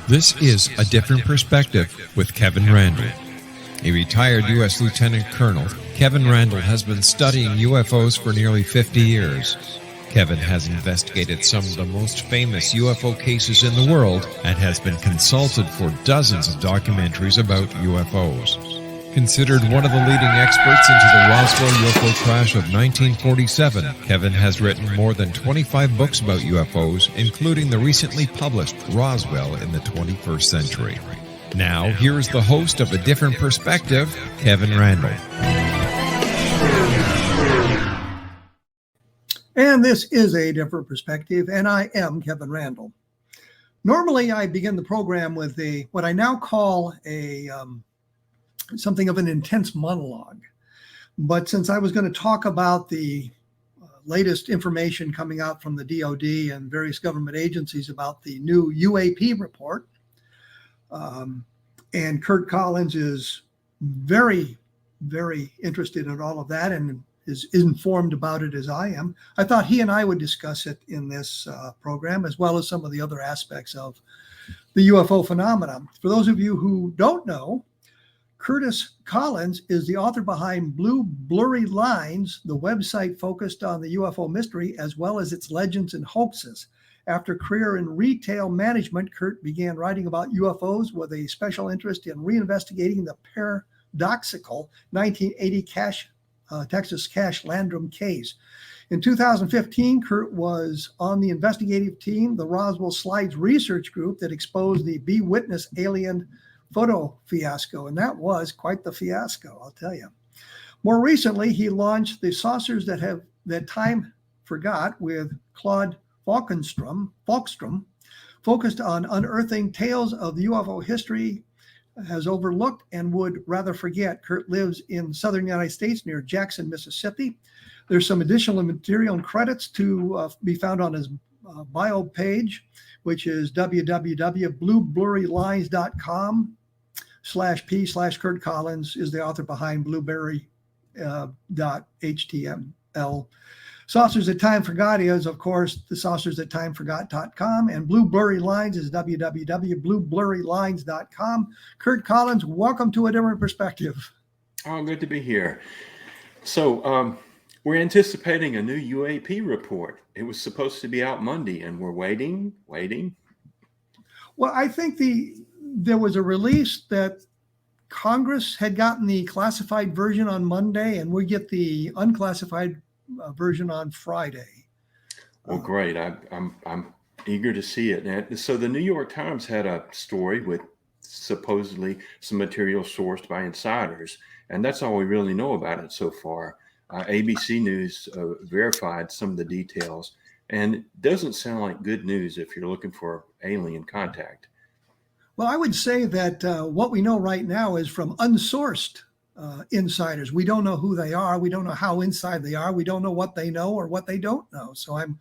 This is A Different Perspective with Kevin Randle. A retired U.S. Lieutenant Colonel, Kevin Randle has been studying UFOs for nearly 50 years. Kevin has investigated some of the most famous UFO cases in the world and has been consulted for dozens of documentaries about UFOs. Considered one of the leading experts into the Roswell UFO crash of 1947, Kevin has written more than 25 books about UFOs, including the recently published Roswell in the 21st Century. Now, here is the host of A Different Perspective, Kevin Randle. And this is A Different Perspective, and I am Kevin Randle. Normally, I begin the program with what I now call something of an intense monologue. But since I was going to talk about the latest information coming out from the DoD and various government agencies about the new UAP report, and Curt Collins is very, very interested in all of that and is informed about it as I am, I thought he and I would discuss it in this program, as well as some of the other aspects of the UFO phenomenon. For those of you who don't know, Curtis Collins is the author behind Blue Blurry Lines, the website focused on the UFO mystery as well as its legends and hoaxes. After a career in retail management, Curt began writing about UFOs with a special interest in reinvestigating the paradoxical 1980 Texas Cash Landrum case. In 2015, Curt was on the investigative team, the Roswell Slides Research Group, that exposed the BeWitness alien photo fiasco, and that was quite the fiasco, I'll tell you. More recently, he launched the Saucers That Time Forgot with Claude Falkstrom, focused on unearthing tales of UFO history has overlooked and would rather forget. Curt lives in southern United States near Jackson, Mississippi. There's some additional material and credits to be found on his bio page, which is www.blueberrylines.com/p/Curt Collins is the author behind blueberry.html. Saucers That Time Forgot is, of course, the saucersthattimeforgot.com, and Blue Blurry Lines is www.blueblurrylines.com. Curt Collins, welcome to A Different Perspective. Oh, good to be here. So we're anticipating a new UAP report. It was supposed to be out Monday, and we're waiting. Well, I think there was a release that Congress had gotten the classified version on Monday, and we get the unclassified version on Friday. Well, great. I'm eager to see it. And so the New York Times had a story with supposedly some material sourced by insiders, and that's all we really know about it so far. ABC News verified some of the details, and it doesn't sound like good news if you're looking for alien contact. Well, I would say that what we know right now is from unsourced insiders. We don't know who they are. We don't know how inside they are. We don't know what they know or what they don't know. So I'm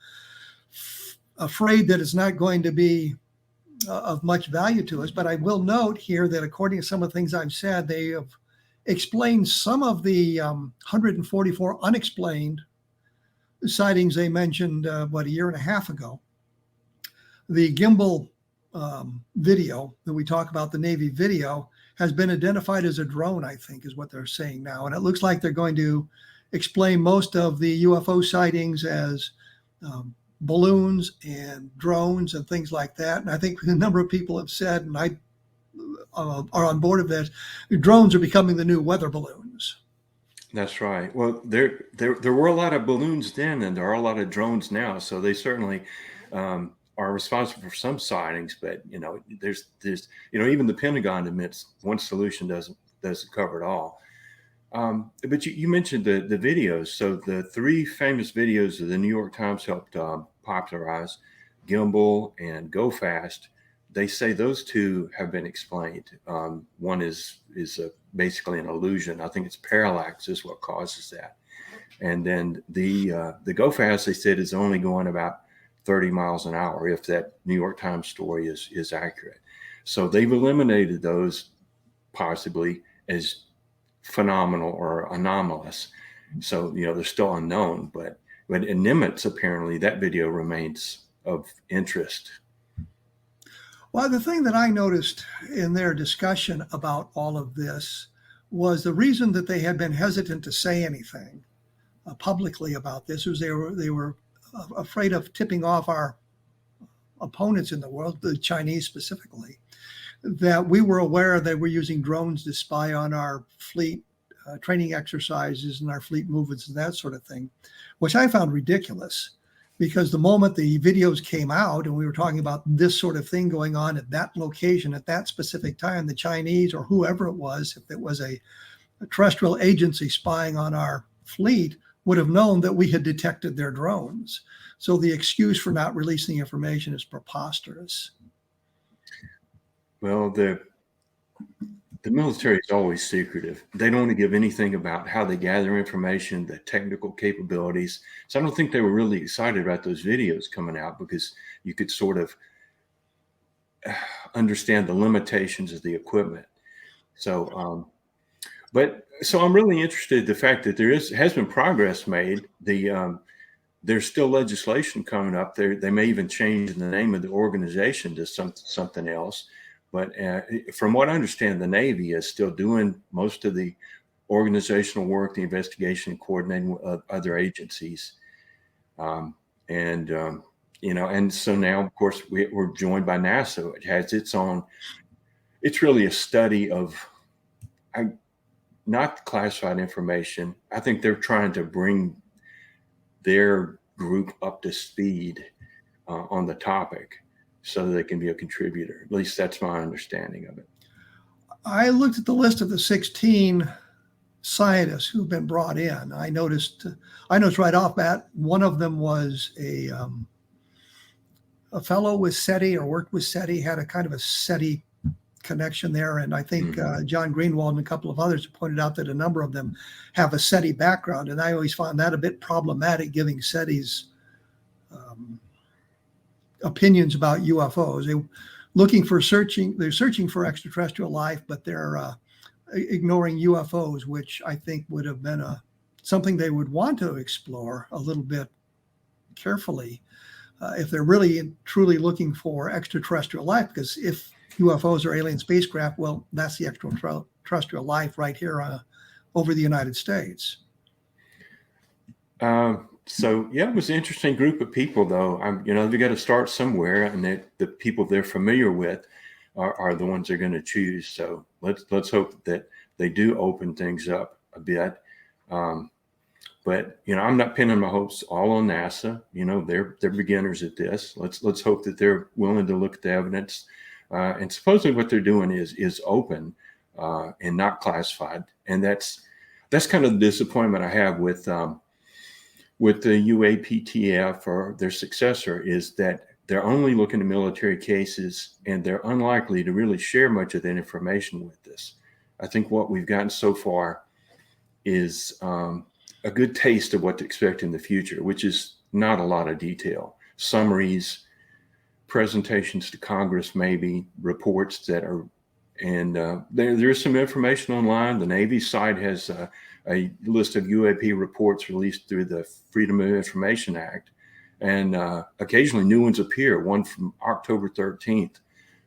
afraid that it's not going to be of much value to us. But I will note here that according to some of the things I've said, they have explained some of the 144 unexplained sightings they mentioned, a year and a half ago. The gimbal video that we talk about, the Navy video, has been identified as a drone, I think, is what they're saying now. And it looks like they're going to explain most of the UFO sightings as balloons and drones and things like that. And I think a number of people have said, and I are on board of this, drones are becoming the new weather balloons. That's right. Well, there were a lot of balloons then, and there are a lot of drones now. So they certainly are responsible for some sightings, but there's even the Pentagon admits one solution doesn't cover it all. But you mentioned the videos. So the three famous videos that the New York Times helped popularize, Gimbal and Go Fast, they say those two have been explained. One is basically an illusion. I think it's parallax is what causes that. And then the Go Fast, they said, is only going about 30 miles an hour, if that New York Times story is accurate. So they've eliminated those possibly as phenomenal or anomalous. So, they're still unknown, but in Nimitz, apparently that video remains of interest. Well, the thing that I noticed in their discussion about all of this was the reason that they had been hesitant to say anything publicly about this was they were afraid of tipping off our opponents in the world, the Chinese specifically, that we were aware they were using drones to spy on our fleet training exercises and our fleet movements and that sort of thing, which I found ridiculous. Because the moment the videos came out and we were talking about this sort of thing going on at that location at that specific time, the Chinese or whoever it was, if it was a terrestrial agency spying on our fleet, would have known that we had detected their drones. So the excuse for not releasing the information is preposterous. Well, the military is always secretive. They don't want to give anything about how they gather information, the technical capabilities. So I don't think they were really excited about those videos coming out because you could sort of understand the limitations of the equipment. So, so I'm really interested in the fact that has been progress made. There's still legislation coming up there. They may even change the name of the organization to something else. But from what I understand, the Navy is still doing most of the organizational work, the investigation, and coordinating with other agencies. And so now, of course, we're joined by NASA. It has its own, it's really a study of not classified information. I think they're trying to bring their group up to speed on the topic, so that they can be a contributor. At least that's my understanding of it. I looked at the list of the 16 scientists who've been brought in. I noticed right off bat, one of them was a fellow with SETI or worked with SETI, had a kind of a SETI connection there. And I think John Greenwald and a couple of others pointed out that a number of them have a SETI background. And I always found that a bit problematic, giving SETI's opinions about UFOs. They're searching for extraterrestrial life, but they're ignoring UFOs, which I think would have been something they would want to explore a little bit carefully if they're really truly looking for extraterrestrial life. Because if UFOs are alien spacecraft, well, that's the extraterrestrial life right here over the United States. So yeah, it was an interesting group of people, though. They got to start somewhere, and the people they're familiar with are the ones they're going to choose. So let's hope that they do open things up a bit. But I'm not pinning my hopes all on NASA. They're beginners at this. Let's hope that they're willing to look at the evidence. And supposedly what they're doing is open and not classified, and that's kind of the disappointment I have with the UAPTF or their successor, is that they're only looking at military cases, and they're unlikely to really share much of that information with us. I think what we've gotten so far is a good taste of what to expect in the future, which is not a lot of detail. Summaries, presentations to Congress, maybe reports that are, and there's some information online. The Navy site has a list of UAP reports released through the Freedom of Information Act. And occasionally new ones appear, one from October 13th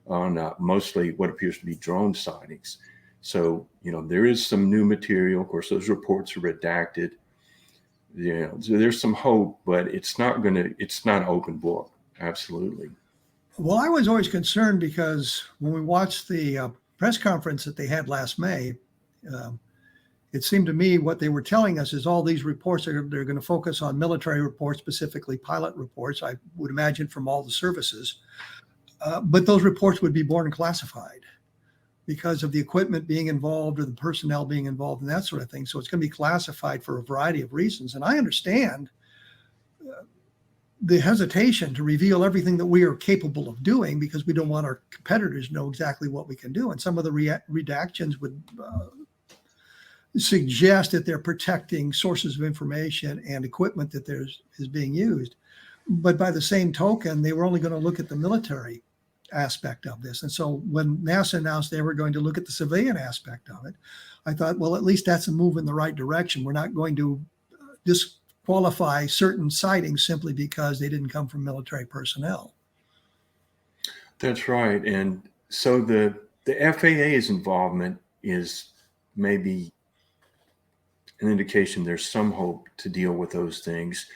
on mostly what appears to be drone sightings. So, there is some new material. Of course, those reports are redacted. So there's some hope, but it's not an open book. Absolutely. Well, I was always concerned because when we watched the press conference that they had last May, it seemed to me what they were telling us is all these reports they're going to focus on military reports, specifically pilot reports, I would imagine, from all the services. But those reports would be born classified because of the equipment being involved or the personnel being involved and that sort of thing. So it's going to be classified for a variety of reasons. And I understand the hesitation to reveal everything that we are capable of doing because we don't want our competitors to know exactly what we can do. And some of the redactions would suggest that they're protecting sources of information and equipment that is being used. But by the same token, they were only going to look at the military aspect of this. And so when NASA announced they were going to look at the civilian aspect of it, I thought, well, at least that's a move in the right direction. We're not going to disqualify certain sightings simply because they didn't come from military personnel. That's right. And so the FAA's involvement is maybe an indication there's some hope to deal with those things,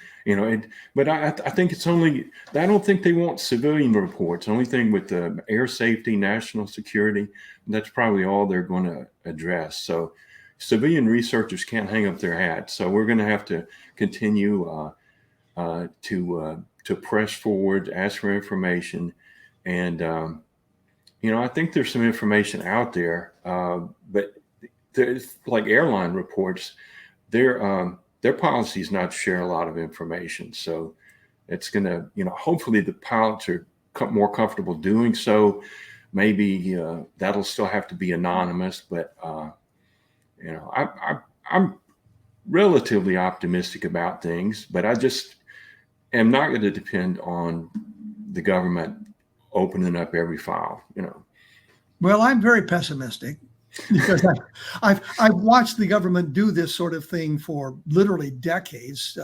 but I think it's only, I don't think they want civilian reports. The only thing with the air safety, national security, that's probably all they're going to address. So civilian researchers can't hang up their hat. So we're going to have to continue to press forward, ask for information. And, I think there's some information out there, but there's like airline reports, their policy is not to share a lot of information. So it's going to, hopefully the pilots are more comfortable doing so. Maybe that'll still have to be anonymous, but, I'm relatively optimistic about things, but I just am not going to depend on the government opening up every file, Well, I'm very pessimistic because I've watched the government do this sort of thing for literally decades.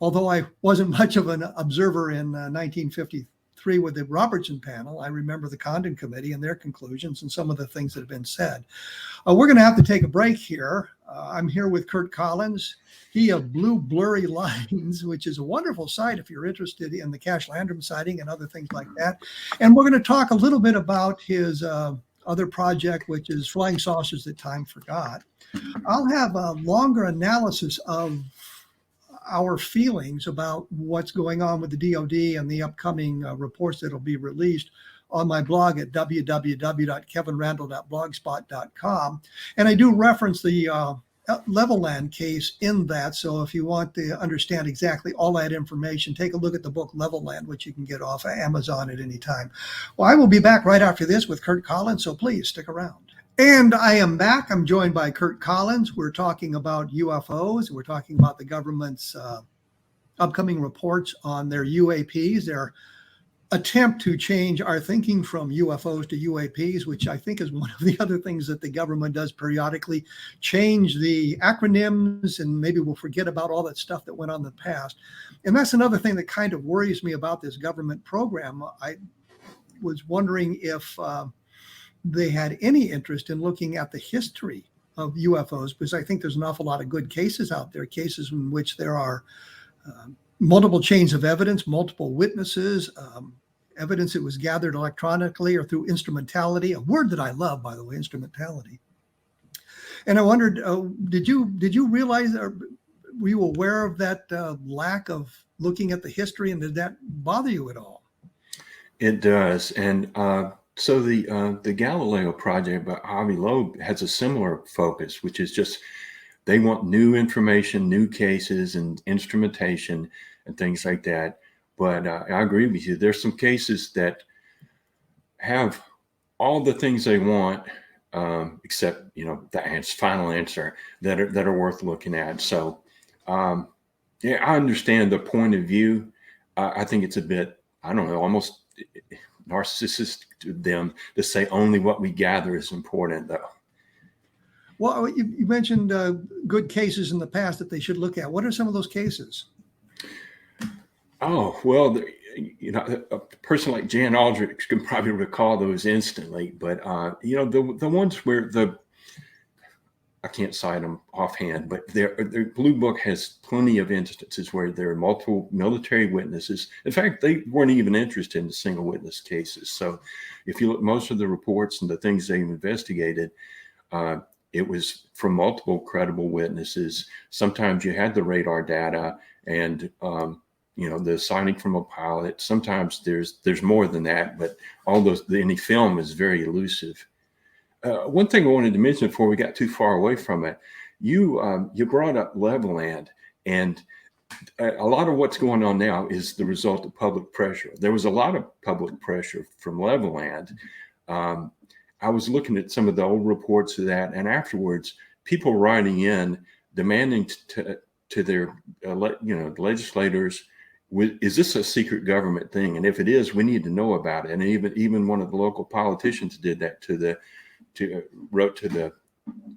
Although I wasn't much of an observer in 1953 with the Robertson panel, I remember the Condon Committee and their conclusions and some of the things that have been said. We're going to have to take a break here. I'm here with Curt Collins. He of Blue Blurry Lines, which is a wonderful site if you're interested in the Cash Landrum sighting and other things like that. And we're going to talk a little bit about his other project, which is Flying Saucers That Time Forgot. I'll have a longer analysis of our feelings about what's going on with the DoD and the upcoming reports that will be released on my blog at www.kevinrandle.blogspot.com. And I do reference the Level Land case in that. So if you want to understand exactly all that information, take a look at the book Level Land, which you can get off of Amazon at any time. Well, I will be back right after this with Curt Collins, so please stick around. And I am back. I'm joined by Curt Collins. We're talking about UFOs. We're talking about the government's upcoming reports on their UAPs, their attempt to change our thinking from UFOs to UAPs, which I think is one of the other things that the government does periodically, change the acronyms, and maybe we'll forget about all that stuff that went on in the past. And that's another thing that kind of worries me about this government program. I was wondering if they had any interest in looking at the history of UFOs, because I think there's an awful lot of good cases out there, cases in which there are multiple chains of evidence, multiple witnesses, evidence that was gathered electronically or through instrumentality, a word that I love, by the way, instrumentality. And I wondered, did you realize, or were you aware of that lack of looking at the history, and did that bother you at all? It does. And so the Galileo project by Avi Loeb has a similar focus, which is just they want new information, new cases, and instrumentation and things like that. But I agree with you. There's some cases that have all the things they want, except the final answer that are worth looking at. So yeah, I understand the point of view. I think it's a bit, I don't know, almost narcissistic to them to say only what we gather is important, though. Well, you mentioned good cases in the past that they should look at. What are some of those cases? Oh, well, a person like Jan Aldrich can probably recall those instantly, but the ones where I can't cite them offhand, but their Blue Book has plenty of instances where there are multiple military witnesses. In fact, they weren't even interested in single witness cases. So if you look, most of the reports and the things they've investigated, it was from multiple credible witnesses. Sometimes you had the radar data and, the sighting from a pilot. Sometimes there's more than that, but any film is very elusive. One thing I wanted to mention before we got too far away from it, you brought up Level Land, and a lot of what's going on now is the result of public pressure. There was a lot of public pressure from Level Land. I was looking at some of the old reports of that, and afterwards, people writing in demanding to their legislators, is this a secret government thing? And if it is, we need to know about it. And even one of the local politicians did that wrote to the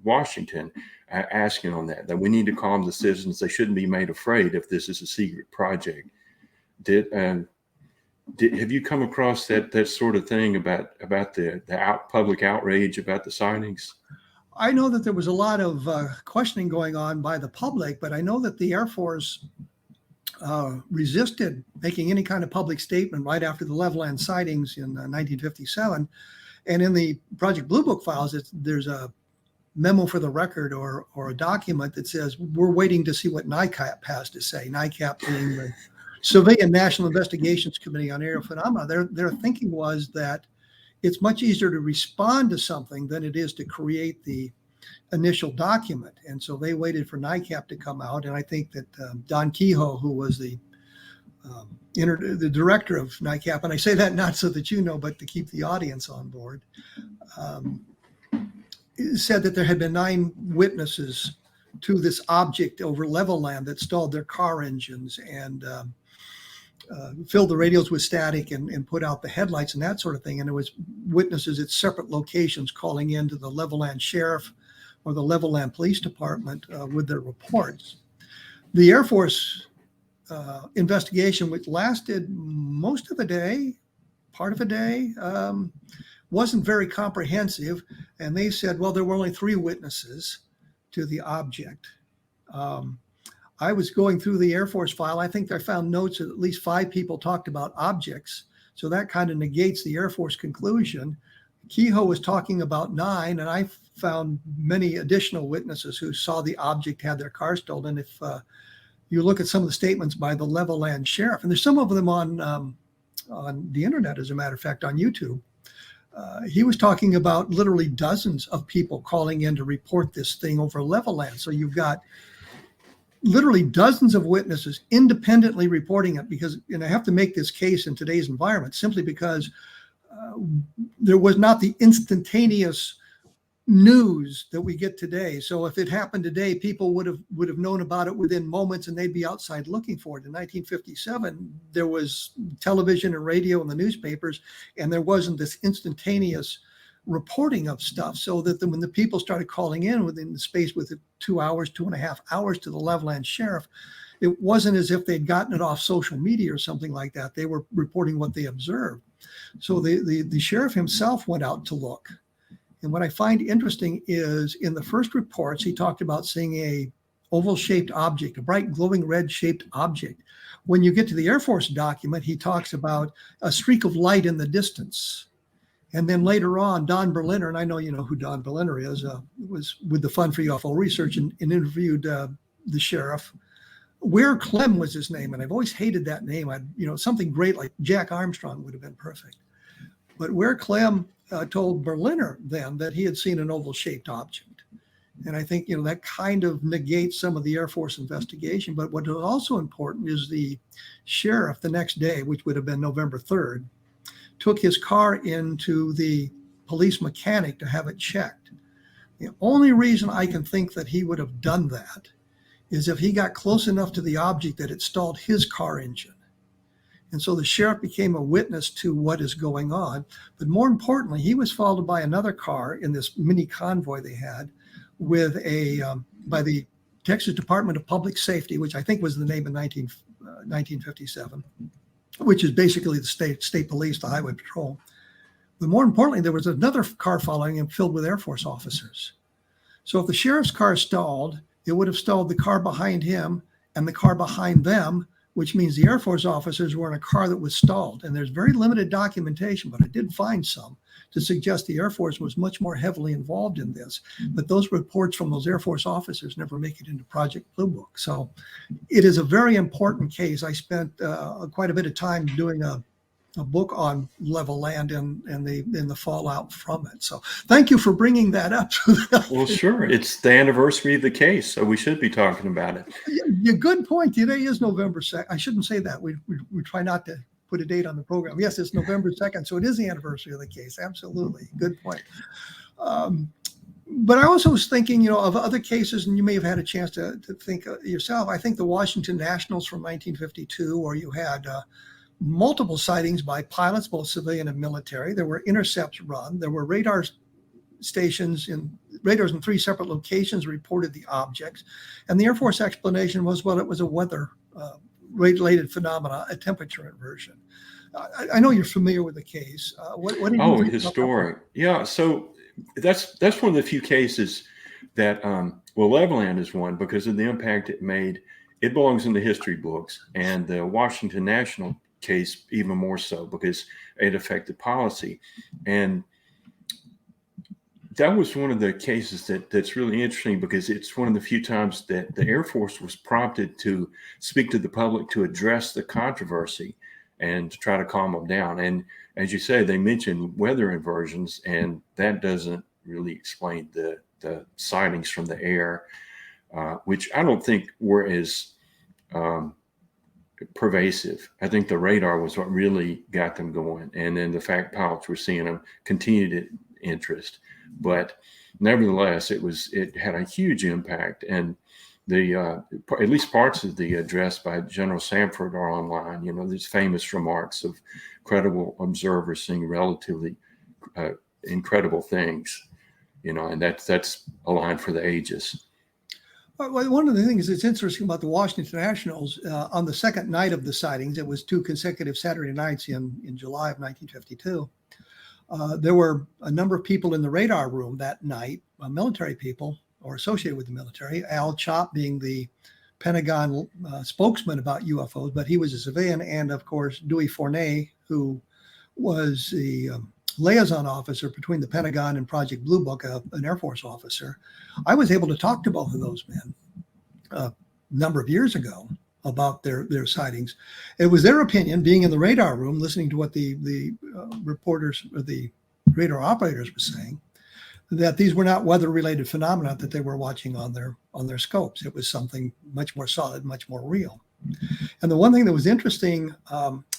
Washington asking on that we need to calm the citizens. They shouldn't be made afraid if this is a secret project. have you come across that sort of thing about the public outrage about the sightings? I know that there was a lot of questioning going on by the public, but I know that the Air Force resisted making any kind of public statement right after the Levelland sightings in 1957. And in the Project Blue Book files, there's a memo for the record or a document that says we're waiting to see what NICAP has to say. NICAP being the Civilian National Investigations Committee on Aerial Phenomena. Their thinking was that it's much easier to respond to something than it is to create the initial document. And so they waited for NICAP to come out. And I think that Don Kehoe, who was the director of NICAP, and I say that not so that you know, but to keep the audience on board, said that there had been 9 witnesses to this object over level land that stalled their car engines and filled the radios with static and put out the headlights and that sort of thing. And there was witnesses at separate locations calling in to the Levelland Sheriff or the Levelland Police Department with their reports. The Air Force investigation, which lasted most of a day, part of a day, wasn't very comprehensive. And they said, well, there were only 3 witnesses to the object. I was going through the Air Force file. I think I found notes that at least 5 people talked about objects. So that kind of negates the Air Force conclusion. Kehoe was talking about 9, and I found many additional witnesses who saw the object had their car stolen. If you look at some of the statements by the Levelland Sheriff, and there's some of them on the internet, as a matter of fact, on YouTube, he was talking about literally dozens of people calling in to report this thing over Levelland. So you've got literally dozens of witnesses independently reporting it because, and I have to make this case in today's environment simply because there was not the instantaneous news that we get today. So if it happened today, people would have known about it within moments and they'd be outside looking for it. In 1957, there was television and radio and the newspapers, and there wasn't this instantaneous reporting of stuff, so that when the people started calling in within the space with 2 hours, 2.5 hours to the Levelland Sheriff, it wasn't as if they'd gotten it off social media or something like that. They were reporting what they observed. So the sheriff himself went out to look. And what I find interesting is in the first reports, he talked about seeing a oval-shaped object, a bright glowing red-shaped object. When you get to the Air Force document, he talks about a streak of light in the distance. And then later on, Don Berliner, and I know you know who Don Berliner is, was with the Fund for UFO Research and interviewed the sheriff. Ware Clem was his name, and I've always hated that name. Something great like Jack Armstrong would have been perfect. But Ware Clem told Berliner then that he had seen an oval-shaped object. And I think, that kind of negates some of the Air Force investigation. But what is also important is the sheriff the next day, which would have been November 3rd, took his car into the police mechanic to have it checked. The only reason I can think that he would have done that is if he got close enough to the object that it stalled his car engine. And so the sheriff became a witness to what is going on. But more importantly, he was followed by another car in this mini convoy they had with by the Texas Department of Public Safety, which I think was the name in 1957. Which is basically the state police, the highway patrol. But more importantly, there was another car following him filled with Air Force officers. So if the sheriff's car stalled, it would have stalled the car behind him and the car behind them, which means the Air Force officers were in a car that was stalled. And there's very limited documentation, but I did find some to suggest the Air Force was much more heavily involved in this. But those reports from those Air Force officers never make it into Project Blue Book. So it is a very important case. I spent quite a bit of time doing a book on Levelland and the fallout from it. So thank you for bringing that up. Well, sure. It's the anniversary of the case, so we should be talking about it. Yeah, good point. Today is November 2nd. I shouldn't say that. We try not to put a date on the program. Yes, it's November 2nd, so it is the anniversary of the case. Absolutely. Good point. But I also was thinking, of other cases, and you may have had a chance to think yourself. I think the Washington Nationals from 1952, where you had multiple sightings by pilots, both civilian and military. There were intercepts run. There were radars in 3 separate locations reported the objects. And the Air Force explanation was, well, it was a weather related phenomena, a temperature inversion. I know you're familiar with the case. What did you think historic. Yeah. So that's one of the few cases that, well, Levelland is one because of the impact it made. It belongs in the history books, and the Washington National case even more so because it affected policy. And that was one of the cases that's really interesting because it's one of the few times that the Air Force was prompted to speak to the public to address the controversy and to try to calm them down. And as you say, they mentioned weather inversions, and that doesn't really explain the sightings from the air, which I don't think were as pervasive. I think the radar was what really got them going. And then the fact pilots were seeing them continued interest. But nevertheless, it had a huge impact. And the at least parts of the address by General Samford are online. You know, these famous remarks of credible observers seeing relatively incredible things. You know, and that's a line for the ages. Well, one of the things that's interesting about the Washington Nationals, on the second night of the sightings, it was 2 consecutive Saturday nights in July of 1952. There were a number of people in the radar room that night, military people or associated with the military. Al Chop being the Pentagon spokesman about UFOs, but he was a civilian, and of course Dewey Fournet, who was the liaison officer between the Pentagon and Project Blue Book, an Air Force officer. I was able to talk to both of those men a number of years ago about their sightings. It was their opinion, being in the radar room, listening to what the reporters or the radar operators were saying, that these were not weather-related phenomena that they were watching on their scopes. It was something much more solid, much more real. And the one thing that was interesting,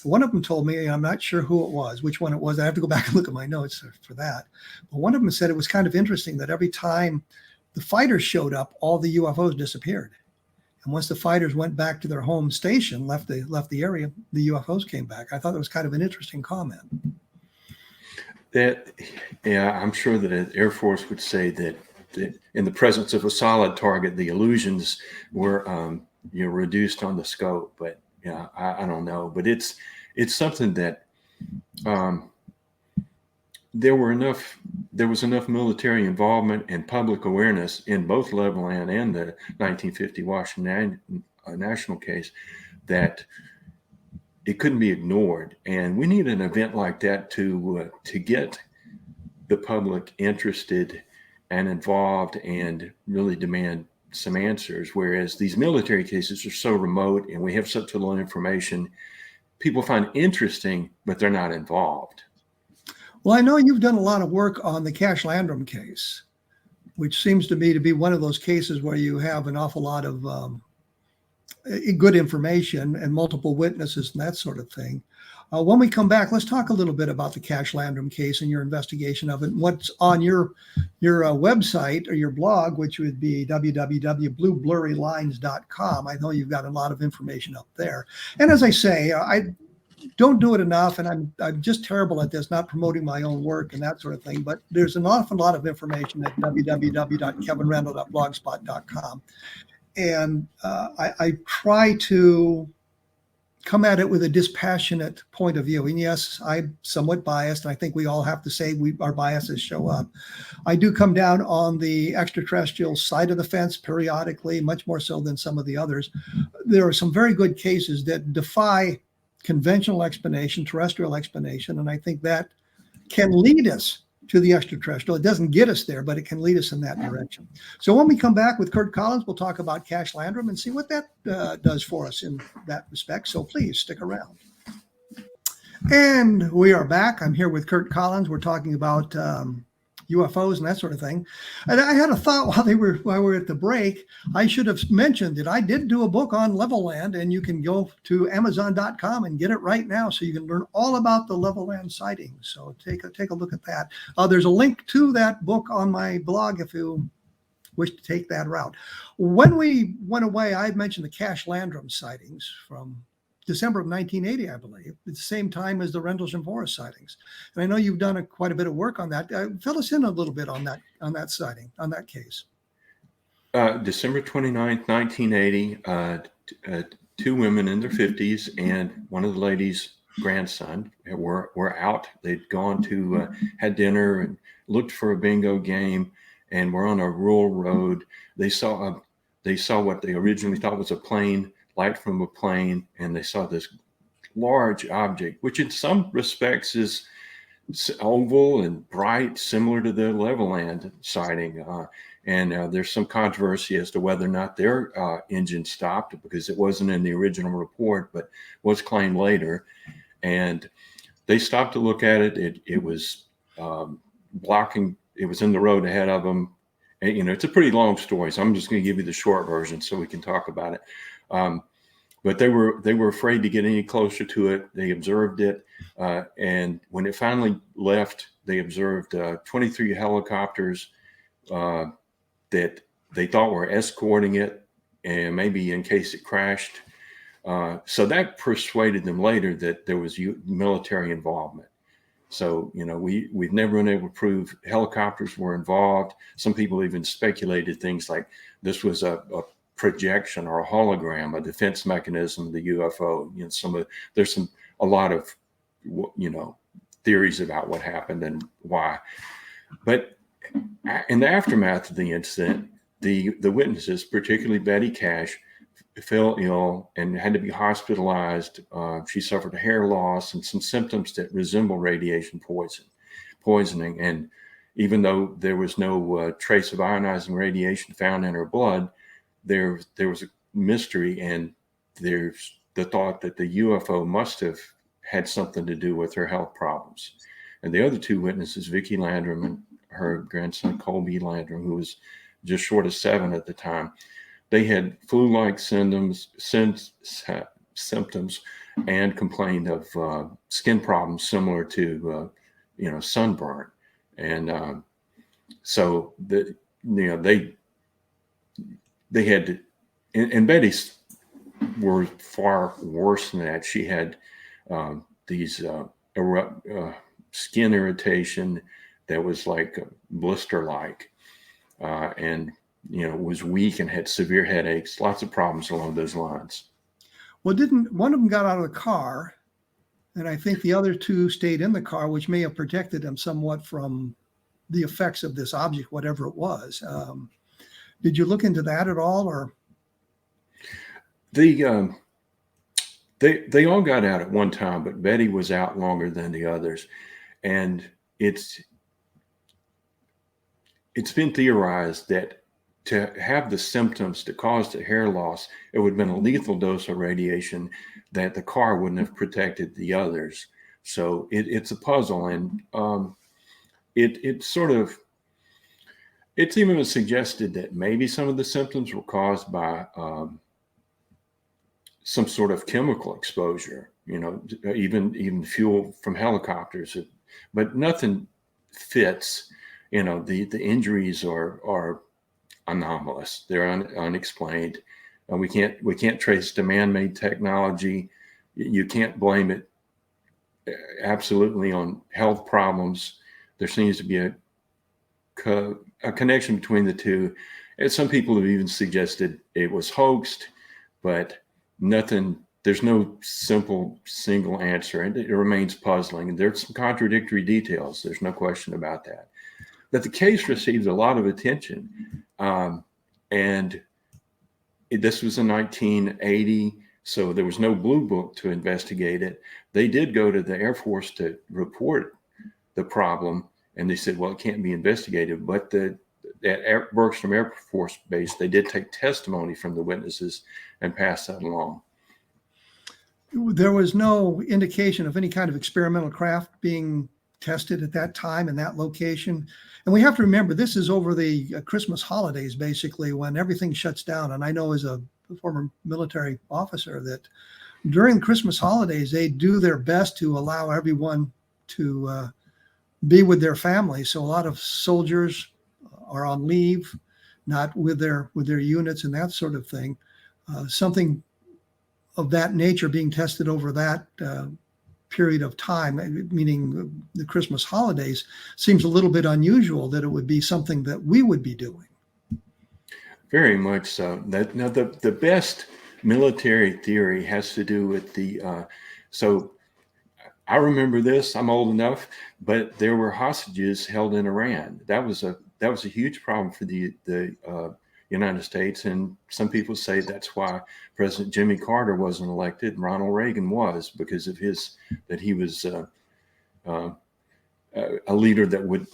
one of them told me, I'm not sure who it was, which one it was. I have to go back and look at my notes for that. But one of them said it was kind of interesting that every time the fighters showed up, all the UFOs disappeared. And once the fighters went back to their home station, left the area, the UFOs came back. I thought that was kind of an interesting comment. I'm sure that an Air Force would say that in the presence of a solid target, the illusions were reduced on the scope. But I don't know. But it's something that there was enough military involvement and public awareness in both Levelland and the 1950 Washington National case that it couldn't be ignored. And we need an event like that to get the public interested and involved and really demand some answers. Whereas these military cases are so remote and we have such little information, people find interesting, but they're not involved. Well, I know you've done a lot of work on the Cash Landrum case, which seems to me to be one of those cases where you have an awful lot of good information and multiple witnesses and that sort of thing. When we come back, let's talk a little bit about the Cash Landrum case and your investigation of it and what's on your website or your blog, which would be www.blueblurrylines.com. I know you've got a lot of information up there. And as I say, I don't do it enough, and I'm just terrible at this, not promoting my own work and that sort of thing. But there's an awful lot of information at www.kevinrandle.blogspot.com. And I try to come at it with a dispassionate point of view. And yes, I'm somewhat biased, and I think we all have to say our biases show up. I do come down on the extraterrestrial side of the fence periodically, much more so than some of the others. There are some very good cases that defy conventional explanation, terrestrial explanation, and I think that can lead us to the extraterrestrial. It doesn't get us there, but it can lead us in that direction. So when we come back with Curt Collins, we'll talk about Cash Landrum and see what that does for us in that respect. So please stick around. And we are back. I'm here with Curt Collins. We're talking about UFOs and that sort of thing. And I had a thought while we were at the break. I should have mentioned that I did do a book on Levelland, and you can go to Amazon.com and get it right now, so you can learn all about the Levelland sightings. So take a look at that. There's a link to that book on my blog if you wish to take that route. When we went away, I mentioned the Cash Landrum sightings from December of 1980, I believe, at the same time as the Rendlesham Forest sightings. And I know you've done quite a bit of work on that. Fill us in a little bit on that sighting, on that case. December 29th, 1980, 2 women in their 50s, and one of the ladies grandson were out. They'd gone to had dinner and looked for a bingo game, and were on a rural road. They saw what they originally thought was a plane, light from a plane, and they saw this large object, which in some respects is oval and bright, similar to the Levelland sighting. And there's some controversy as to whether or not their engine stopped, because it wasn't in the original report, but was claimed later. And they stopped to look at it. It was blocking. It was in the road ahead of them. And, it's a pretty long story, so I'm just going to give you the short version so we can talk about it. But they were afraid to get any closer to it. They observed it, and when it finally left, they observed 23 helicopters that they thought were escorting it, and maybe in case it crashed. So that persuaded them later that there was military involvement. So, we've never been able to prove helicopters were involved. Some people even speculated things like this was a projection or a hologram, a defense mechanism of the UFO. There's a lot of, theories about what happened and why. But in the aftermath of the incident, the witnesses, particularly Betty Cash, fell ill and had to be hospitalized. She suffered hair loss and some symptoms that resemble radiation poisoning. And even though there was no trace of ionizing radiation found in her blood, there was a mystery, and there's the thought that the UFO must have had something to do with her health problems. And the other two witnesses, Vicki Landrum and her grandson Colby Landrum, who was just short of 7 at the time, they had flu-like symptoms and complained of skin problems similar to sunburn. And so they had to, and Betty's were far worse than that. She had these skin irritation that was like blister-like, and was weak and had severe headaches, lots of problems along those lines. Well, didn't one of them got out of the car, and I think the other 2 stayed in the car, which may have protected them somewhat from the effects of this object, whatever it was. Did you look into that at all, or? They all got out at one time, but Betty was out longer than the others, and it's been theorized that to have the symptoms that caused the hair loss, it would have been a lethal dose of radiation that the car wouldn't have protected the others. So it's a puzzle, and it's even been suggested that maybe some of the symptoms were caused by some sort of chemical exposure, even fuel from helicopters, but nothing fits. The injuries are anomalous. They're unexplained. We can't trace the man-made technology. You can't blame it absolutely on health problems. There seems to be a connection between the two. And some people have even suggested it was hoaxed, but there's no simple single answer, and it remains puzzling. And there's some contradictory details. There's no question about that. But the case received a lot of attention. And this was in 1980, so there was no blue book to investigate it. They did go to the Air Force to report the problem, and they said, well, it can't be investigated. But at Bergstrom Air Force Base, they did take testimony from the witnesses and pass that along. There was no indication of any kind of experimental craft being tested at that time in that location. And we have to remember, this is over the Christmas holidays, basically, when everything shuts down. And I know as a former military officer that during the Christmas holidays, they do their best to allow everyone to be with their families. So a lot of soldiers are on leave, not with their units and that sort of thing. Something of that nature being tested over that period of time, meaning the Christmas holidays, seems a little bit unusual that it would be something that we would be doing. Very much so. Now, the best military theory has to do with so I remember this. I'm old enough, but there were hostages held in Iran. That was a huge problem for the United States, and some people say that's why President Jimmy Carter wasn't elected and Ronald Reagan was, because of he was a leader that would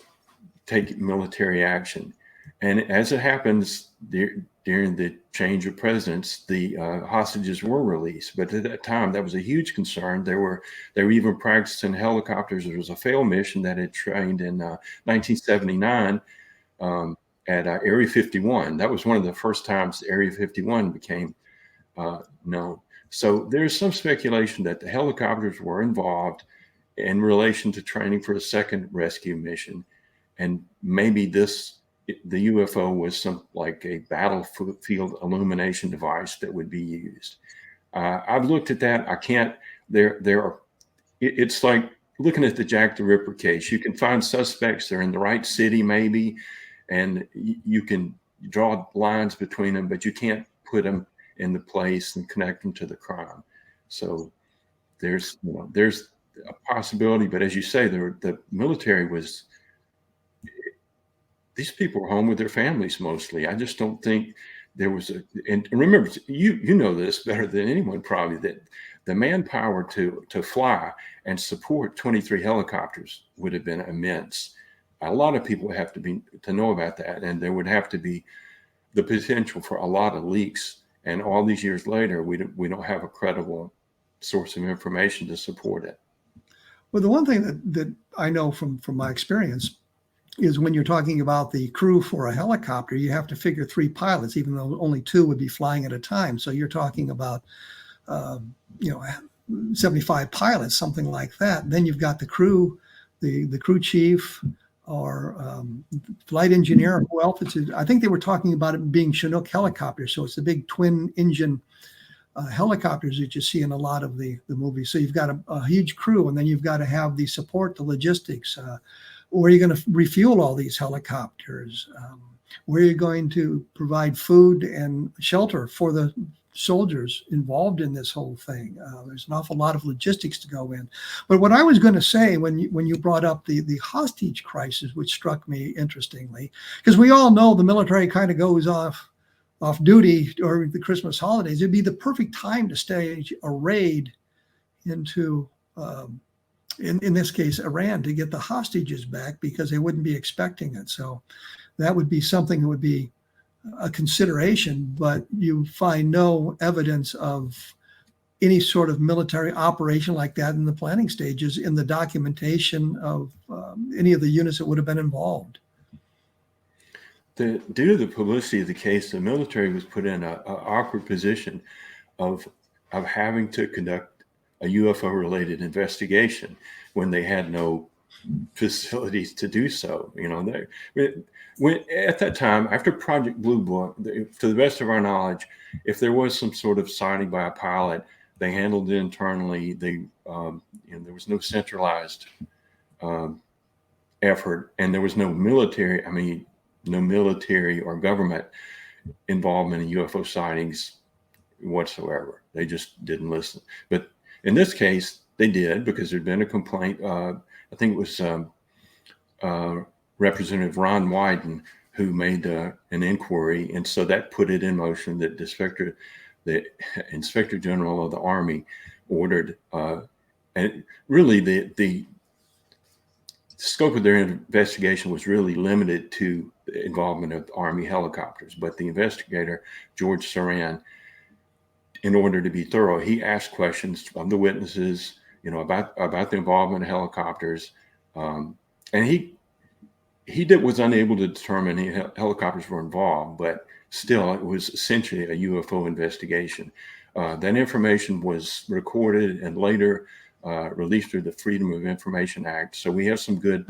take military action. And as it happens, during the change of presidents, the hostages were released. But at that time, that was a huge concern. They were even practicing helicopters. There was a failed mission that had trained in 1979 at Area 51. That was one of the first times Area 51 became known. So there's some speculation that the helicopters were involved in relation to training for a second rescue mission. And maybe the UFO was like a battlefield illumination device that would be used. I've looked at that. I can't, it's like looking at the Jack the Ripper case. You can find suspects, they're in the right city maybe, and you can draw lines between them, but you can't put them in the place and connect them to the crime. So there's a possibility, but as you say, the military was, these people were home with their families mostly. I just don't think there was and remember, you know this better than anyone probably, that the manpower to fly and support 23 helicopters would have been immense. A lot of people have to know about that, and there would have to be the potential for a lot of leaks. And all these years later, we don't have a credible source of information to support it. Well, the one thing that I know from my experience is when you're talking about the crew for a helicopter, you have to figure 3 pilots, even though only 2 would be flying at a time. So you're talking about, 75 pilots, something like that. Then you've got the crew, the crew chief or flight engineer, or who else. I think they were talking about it being Chinook helicopters. So it's the big twin engine helicopters that you see in a lot of the movies. So you've got a huge crew, and then you've got to have the support, the logistics. Where are you going to refuel all these helicopters? Where are you going to provide food and shelter for the soldiers involved in this whole thing? There's an awful lot of logistics to go in. But what I was going to say when you brought up the hostage crisis, which struck me interestingly, because we all know the military kind of goes off duty during the Christmas holidays, it'd be the perfect time to stage a raid into in this case, Iran, to get the hostages back, because they wouldn't be expecting it. So that would be something that would be a consideration, but you find no evidence of any sort of military operation like that in the planning stages in the documentation of any of the units that would have been involved. Due to the publicity of the case, the military was put in an awkward position of having to conduct a UFO-related investigation when they had no facilities to do so. At that time, after Project Blue Book, to the best of our knowledge, if there was some sort of sighting by a pilot, they handled it internally. There was no centralized effort, and there was no military or government involvement in UFO sightings whatsoever. They just didn't listen. But in this case, they did, because there'd been a complaint. I think it was Representative Ron Wyden who made an inquiry, and so that put it in motion that the Inspector General of the Army ordered. And really, the scope of their investigation was really limited to the involvement of Army helicopters. But the investigator, George Saran, in order to be thorough, he asked questions of the witnesses, about the involvement of helicopters, and he was unable to determine any helicopters were involved, but still, it was essentially a UFO investigation. That information was recorded and later released through the Freedom of Information Act. So we have some good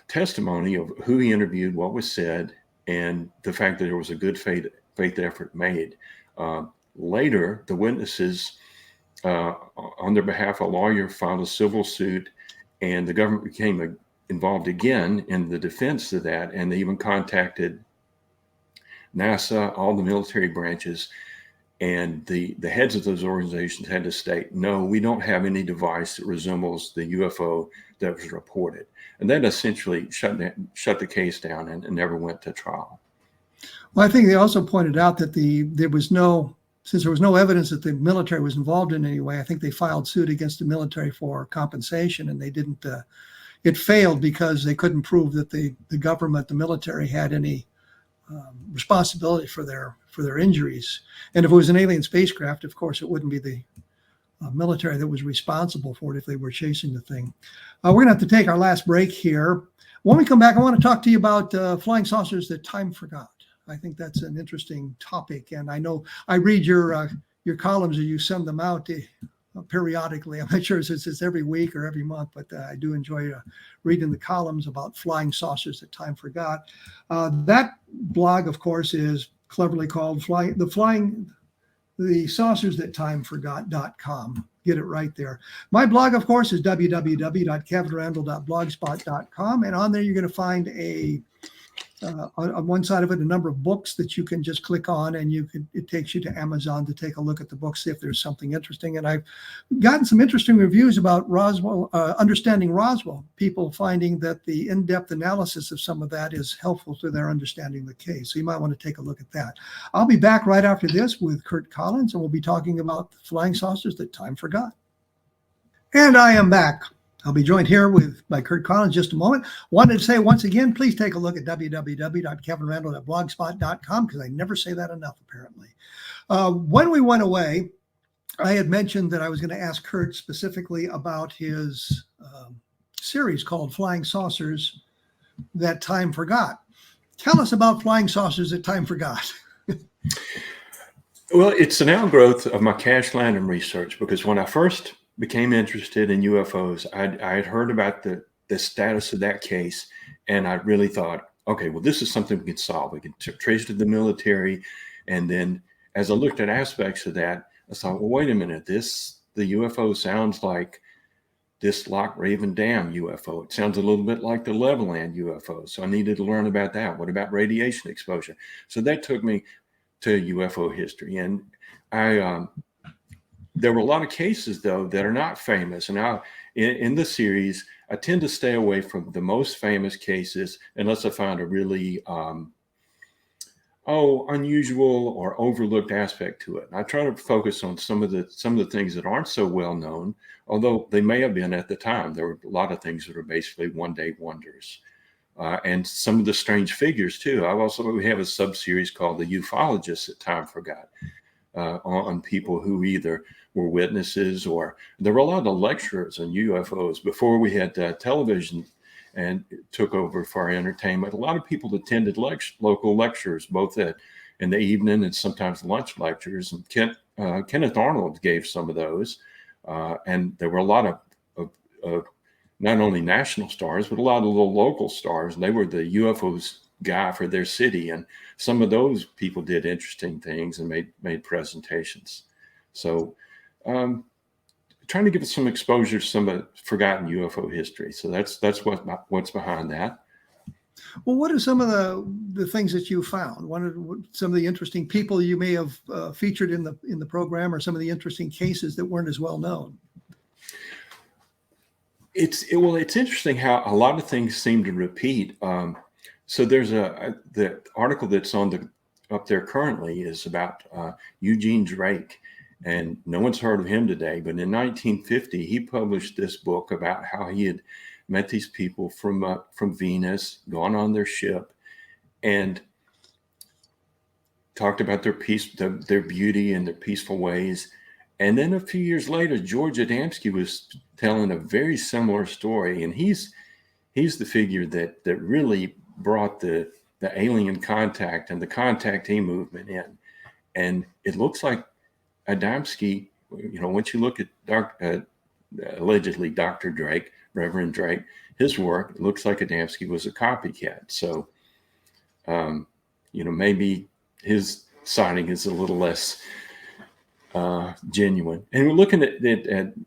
testimony of who he interviewed, what was said, and the fact that there was a good faith effort made. Later, the witnesses, on their behalf, a lawyer filed a civil suit, and the government became involved again in the defense of that, and they even contacted NASA, all the military branches, And the heads of those organizations had to state, no, we don't have any device that resembles the UFO that was reported. And that essentially shut the case down and never went to trial. Well, I think they also pointed out that since there was no evidence that the military was involved in any way, I think they filed suit against the military for compensation, and they didn't. It failed because they couldn't prove that the government, the military, had any responsibility for their injuries. And if it was an alien spacecraft, of course, it wouldn't be the military that was responsible for it if they were chasing the thing. We're going to have to take our last break here. When we come back, I want to talk to you about flying saucers that time forgot. I think that's an interesting topic, and I know I read your columns, or you send them out periodically. I'm not sure if it's every week or every month, but I do enjoy reading the columns about flying saucers that time forgot. That blog, of course, is cleverly called the saucers that time forgot.com. Get it right there. My blog, of course, is www.kevinrandle.blogspot.com, and on there you're going to find on one side of it a number of books that you can just click on, and it takes you to Amazon to take a look at the books, see if there's something interesting. And I've gotten some interesting reviews about Roswell, understanding Roswell, people finding that the in-depth analysis of some of that is helpful to their understanding of the case. So you might want to take a look at that. I'll be back right after this with Curt Collins, and we'll be talking about flying saucers that time forgot. And I am back. I'll be joined here by Curt Collins in just a moment. Wanted to say once again, please take a look at www.kevinrandle.blogspot.com, because I never say that enough, apparently. When we went away, I had mentioned that I was going to ask Curt specifically about his series called Flying Saucers That Time Forgot. Tell us about Flying Saucers That Time Forgot. Well, it's an outgrowth of my cache landing research, because when I first became interested in UFOs, I had heard about the status of that case, and I really thought, okay, well, this is something we can solve. We can trace it to the military. And then as I looked at aspects of that, I thought, well, wait a minute, the UFO sounds like this Loch Raven Dam UFO. It sounds a little bit like the Levelland UFO. So I needed to learn about that. What about radiation exposure? So that took me to UFO history. And there were a lot of cases, though, that are not famous. And now in the series, I tend to stay away from the most famous cases unless I find a really unusual or overlooked aspect to it. And I try to focus on some of the things that aren't so well known, although they may have been at the time. There were a lot of things that are basically one-day wonders. And some of the strange figures, too. We have a sub-series called The Ufologists That Time Forgot, on people who either were witnesses, or there were a lot of lecturers on UFOs before we had television and it took over for our entertainment. A lot of people attended local lectures, both in the evening and sometimes lunch lectures. And Kenneth Arnold gave some of those. And there were a lot of not only national stars, but a lot of little local stars. And they were the UFOs guy for their city. And some of those people did interesting things and made presentations. So trying to give us some exposure to some forgotten UFO history. So that's what's behind that. Well, what are some of the things that you found? What are some of the interesting people you may have featured in the program, or some of the interesting cases that weren't as well known? It's interesting how a lot of things seem to repeat. So there's the article that's up there currently is about Eugene Drake. And no one's heard of him today, but in 1950, he published this book about how he had met these people from Venus, gone on their ship, and talked about their beauty and their peaceful ways. And then a few years later, George Adamski was telling a very similar story, and he's the figure that really brought the alien contact and the contactee movement in. And it looks like Adamski, once you look at allegedly Dr. Drake, Reverend Drake, his work, it looks like Adamski was a copycat. So, maybe his sighting is a little less genuine. And we're looking at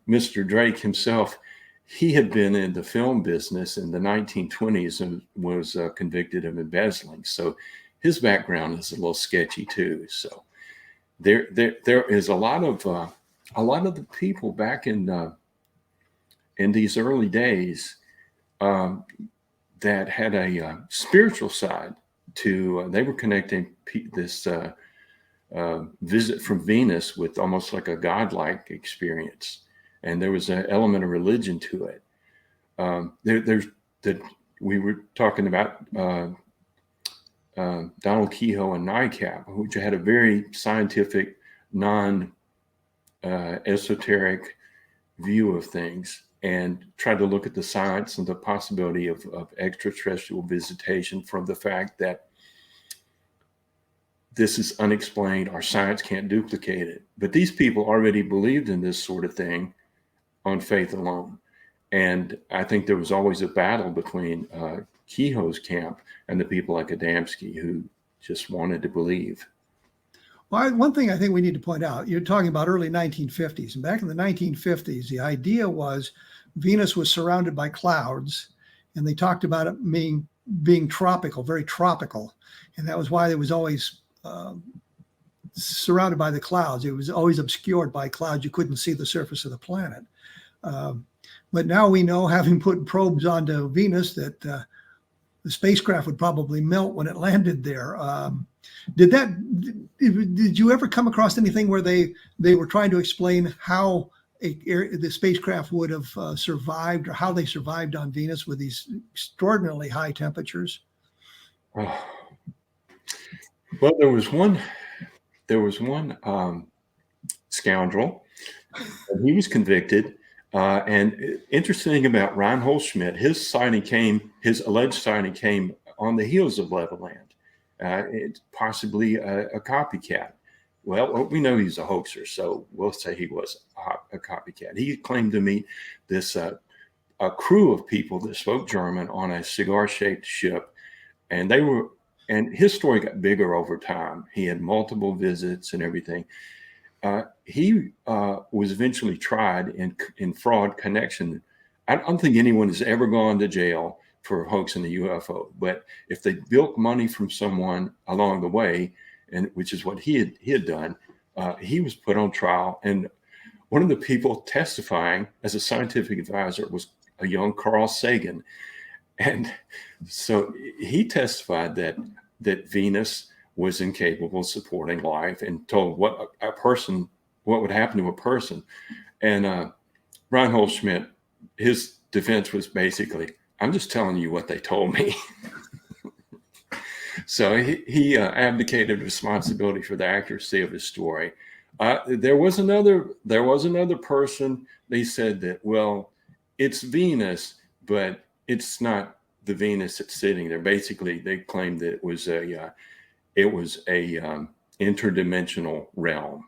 Mr. Drake himself. He had been in the film business in the 1920s and was convicted of embezzling. So his background is a little sketchy too. So there is a lot of the people back in these early days that had a spiritual side to. They were connecting this visit from Venus with almost like a godlike experience, and there was an element of religion to it. There's that we were talking about Donald Kehoe and NICAP, which had a very scientific, non-esoteric view of things, and tried to look at the science and the possibility of extraterrestrial visitation from the fact that this is unexplained. Our science can't duplicate it. But these people already believed in this sort of thing on faith alone. And I think there was always a battle between Kehoe's camp and the people like Adamski who just wanted to believe. Well, one thing I think we need to point out, you're talking about early 1950s. And back in the 1950s, the idea was Venus was surrounded by clouds, and they talked about it being tropical, very tropical. And that was why it was always surrounded by the clouds. It was always obscured by clouds. You couldn't see the surface of the planet. But now we know, having put probes onto Venus, that the spacecraft would probably melt when it landed there. Did you ever come across anything where they were trying to explain how the spacecraft would have survived, or how they survived on Venus with these extraordinarily high temperatures? Oh. Well, there was one scoundrel, and he was convicted. And interesting about Reinhold Schmidt, his alleged sighting came on the heels of Levelland. It's possibly a copycat. Well, we know he's a hoaxer, so we'll say he was a copycat. He claimed to meet this a crew of people that spoke German on a cigar-shaped ship, and his story got bigger over time. He had multiple visits and everything. He was eventually tried in fraud connection. I don't think anyone has ever gone to jail for hoaxing a UFO, but if they bilked money from someone along the way, and which is what he had done, he was put on trial. And one of the people testifying as a scientific advisor was a young Carl Sagan. And so he testified that Venus was incapable of supporting life, and told what would happen to a person. And Reinhold Schmidt, his defense was basically, I'm just telling you what they told me. So he abdicated responsibility for the accuracy of his story. There was another person. They said that, well, it's Venus, but it's not the Venus that's sitting there. Basically, they claimed that it was a interdimensional realm.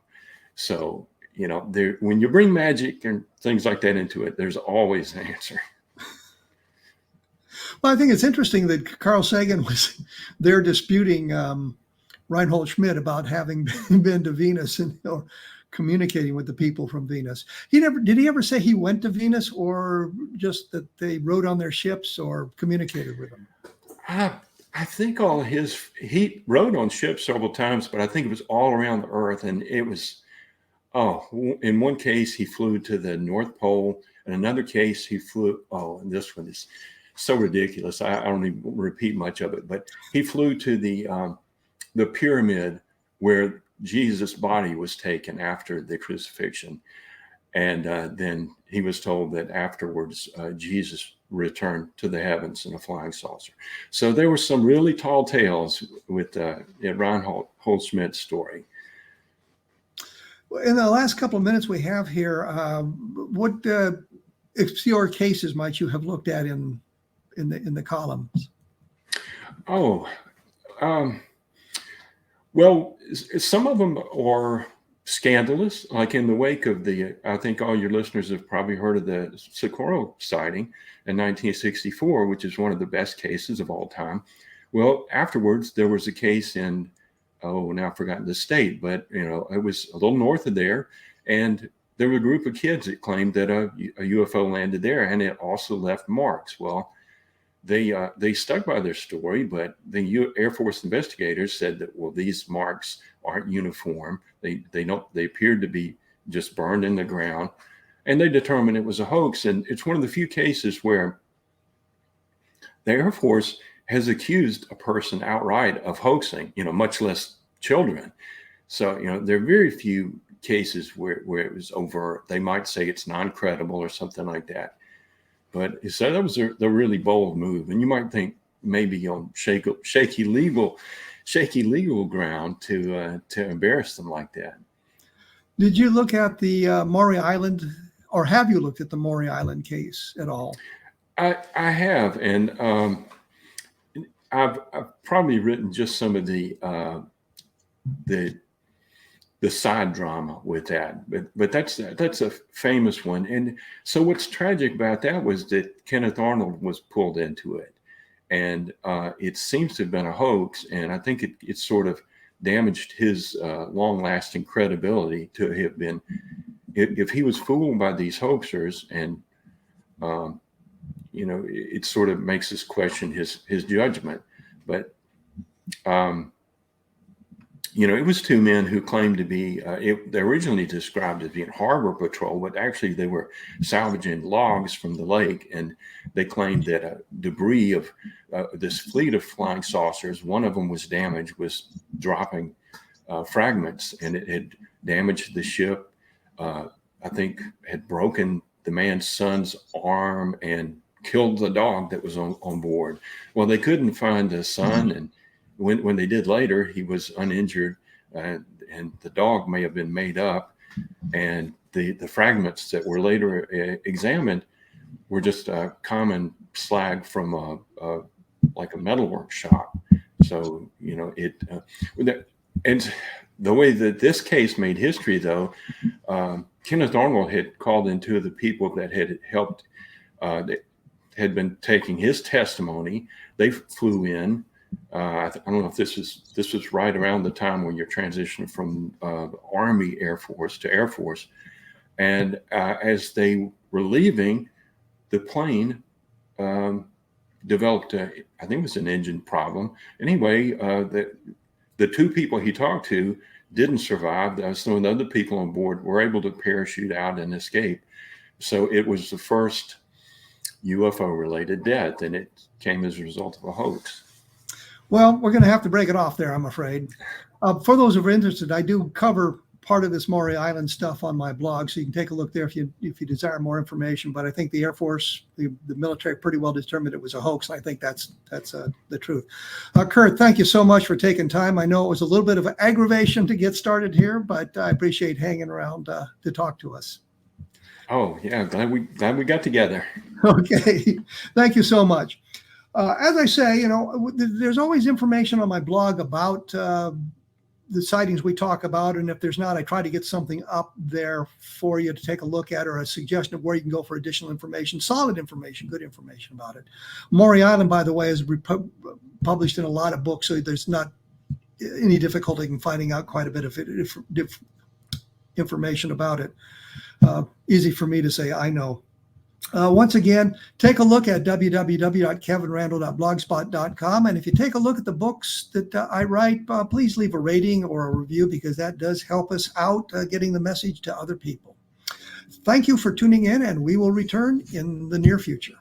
So, when you bring magic and things like that into it, there's always an answer. Well, I think it's interesting that Carl Sagan was there disputing Reinhold Schmidt about having been to Venus or communicating with the people from Venus. Did he ever say he went to Venus, or just that they rode on their ships or communicated with them? I think he rode on ships several times, but I think it was all around the Earth. And it was, in one case he flew to the North Pole, and another case he flew, and this one is so ridiculous, I don't even repeat much of it, but he flew to the pyramid where Jesus' body was taken after the crucifixion. And then he was told that afterwards Jesus returned to the heavens in a flying saucer. So there were some really tall tales with Reinhold Schmidt's story. In the last couple of minutes we have here, what obscure cases might you have looked at in the columns? Well, some of them are scandalous, like in the wake of I think all your listeners have probably heard of the Socorro sighting in 1964, which is one of the best cases of all time. Well, afterwards, there was a case in, now I've forgotten the state, but it was a little north of there, and there were a group of kids that claimed that a UFO landed there, and it also left marks. Well, they stuck by their story, but the Air Force investigators said that, well, these marks aren't uniform. They appeared to be just burned in the ground, and they determined it was a hoax. And it's one of the few cases where the Air Force has accused a person outright of hoaxing, much less children. So, there are very few cases where it was overt. They might say it's non-credible or something like that. But so that was the really bold move. And you might think maybe on shaky legal ground to embarrass them like that. Did you look at the Maury Island, or have you looked at the Maury Island case at all? I have, and I've probably written just some of the side drama with that, but that's a famous one. And so what's tragic about that was that Kenneth Arnold was pulled into it, and it seems to have been a hoax. And I think it sort of damaged his long-lasting credibility to have been, if he was fooled by these hoaxers, and it sort of makes us question his judgment. But it was two men who claimed to be, they originally described as being harbor patrol, but actually they were salvaging logs from the lake. And they claimed that debris of this fleet of flying saucers, one of them was damaged, was dropping fragments, and it had damaged the ship. I think had broken the man's son's arm and killed the dog that was on board. Well, they couldn't find the son, and when they did later, he was uninjured, and the dog may have been made up, and the fragments that were later examined were just a common slag from like a metalwork shop. So and the way that this case made history, though, Kenneth Arnold had called in two of the people that had helped, that had been taking his testimony. They flew in. I don't know if this was right around the time when you're transitioning from Army Air Force to Air Force. And as they were leaving, the plane developed, I think it was an engine problem. Anyway, the two people he talked to didn't survive. Some of the other people on board were able to parachute out and escape. So it was the first UFO-related death, and it came as a result of a hoax. Well, we're going to have to break it off there, I'm afraid. For those who are interested, I do cover part of this Maury Island stuff on my blog, so you can take a look there if you desire more information. But I think the Air Force, the military, pretty well determined it was a hoax. I think that's the truth. Curt, thank you so much for taking time. I know it was a little bit of an aggravation to get started here, but I appreciate hanging around to talk to us. Oh yeah, glad we got together. Okay, thank you so much. As I say, there's always information on my blog about the sightings we talk about, and if there's not, I try to get something up there for you to take a look at, or a suggestion of where you can go for additional information, solid information, good information about it. Maury Island, by the way, is published in a lot of books, so there's not any difficulty in finding out quite a bit of information about it. Easy for me to say, I know. Once again, take a look at www.kevinrandle.blogspot.com. And if you take a look at the books that I write, please leave a rating or a review, because that does help us out getting the message to other people. Thank you for tuning in, and we will return in the near future.